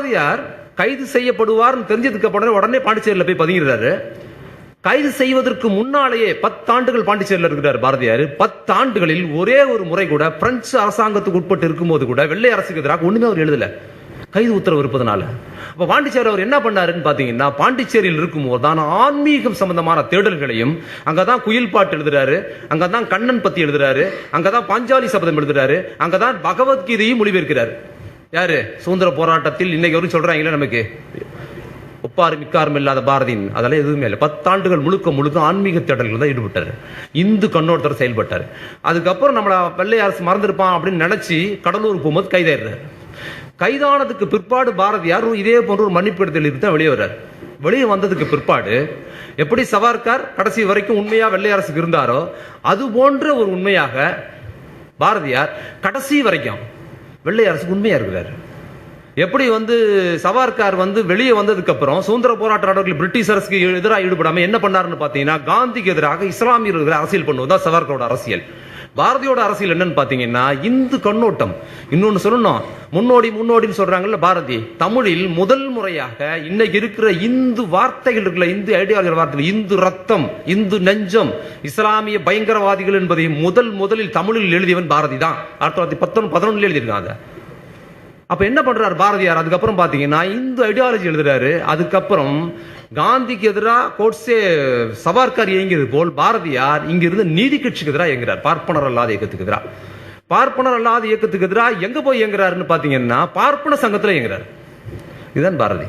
பாரதியார் கைது செய்யப்படுவார் தெரிஞ்சதுக்கு அப்புறம் உடனே பாண்டிச்சேரியில் போய் பதுங்கிறாரு. கைது செய்வதற்கு முன்னாலேயே 10 ஆண்டுகள் பாண்டிச்சேரியில் இருக்கிறார் பாரதியார். 10 ஆண்டுகளில் ஒரே ஒரு முறை கூட பிரெஞ்சு அரசாங்கத்துக்கு உட்பட்டு இருக்கும்போது கூட வெள்ளை அரசுக்கு எதிராக ஒண்ணுமே அவர் எழுதல, கைது உத்தரவு இருப்பதனால. அப்ப பாண்டிச்சேரி அவர் என்ன பண்ணாருன்னு பாத்தீங்கன்னா, பாண்டிச்சேரியில் இருக்கும்போது தான் ஆன்மீகம் சம்பந்தமான தேடல்களையும், அங்கதான் குயில் பாட்டு எழுதுறாரு, அங்கதான் கண்ணன் பத்தி எழுதுறாரு, அங்கதான் பாஞ்சாலி சபதம் எழுதுறாரு, அங்கதான் பகவத்கீதையும் மொழிபெயர்க்கிறார். யாரு? சுதந்திர போராட்டத்தில் இன்னைக்கு வரும் சொல்றாங்களே நமக்கு ஒப்பாறு மிக்காரும் இல்லாத பாரதியின், அதெல்லாம் எதுவுமே இல்லை. 10 ஆண்டுகள் முழுக்க ஆன்மீக தேடல்கள் தான் ஈடுபட்டார், இந்து கண்ணோட்டத்தில் செயல்பட்டார். அதுக்கப்புறம் நம்மள வெள்ளை அரசு மறந்துருப்பான் அப்படின்னு நினைச்சு கடலூர் போகும்போது கைதாயிடுறாரு. கைதானதுக்கு பிற்பாடு பாரதியார் இதே போன்ற ஒரு மன்னிப்பிடத்தில் இருந்து வெளியே வர்றார். வெளியே வந்ததுக்கு பிற்பாடு எப்படி சவார்கார் கடைசி வரைக்கும் உண்மையா வெள்ளை அரசுக்கு இருந்தாரோ அது போன்ற ஒரு உண்மையாக பாரதியார் கடைசி வரைக்கும் வெள்ளை அரசுக்கு உண்மையா இருக்கிறார். எப்படி சவார்கார் வெளியே வந்ததுக்கு அப்புறம் சுதந்திர போராட்ட பிரிட்டிஷ் அரசுக்கு எதிராக ஈடுபடாம என்ன பண்ணாருன்னு பாத்தீங்கன்னா, காந்திக்கு எதிராக இஸ்லாமியர்கள் அரசியல் பண்ணுவதுதான் சவார்கரோட அரசியல். பாரதியோட அரசியல் என்னன்னு பாத்தீங்கன்னா இந்து கண்ணோட்டம். இன்னொன்னு சொல்லணும், முன்னோடின்னு சொல்றாங்கல்ல பாரதி, தமிழில் முதல் முறையாக இன்னைக்கு இருக்கிற இந்து வார்த்தைகள் இருக்குல்ல, இந்து ஐடியாலஜி வார்த்தைகள், இந்து ரத்தம், இந்து நெஞ்சம், இஸ்லாமிய பயங்கரவாதிகள் என்பதை முதலில் தமிழில் எழுதியவன் பாரதி தான். 1911 எழுதியிருக்காங்க. அப்ப என்ன பண்றாரு பாரதியார்? அதுக்கப்புறம் பாத்தீங்கன்னா இந்து ஐடியாலஜி எழுதுறாரு. அதுக்கப்புறம் காந்திக்கு எதிராக கோட்ஸே சவார்கர் இயங்கியது போல் பாரதியார் இங்கிருந்து நீதி கட்சிக்கு எதிராக இயங்குறார். பார்ப்பனர் அல்லாத இயக்கத்துக்கு எதிராக. பார்ப்பனர் அல்லாத இயக்கத்துக்கு எதிராக எங்க போய் இயங்குறாருன்னு பாத்தீங்கன்னா பார்ப்பன சங்கத்துல இயங்குறாரு. இதுதான் பாரதி.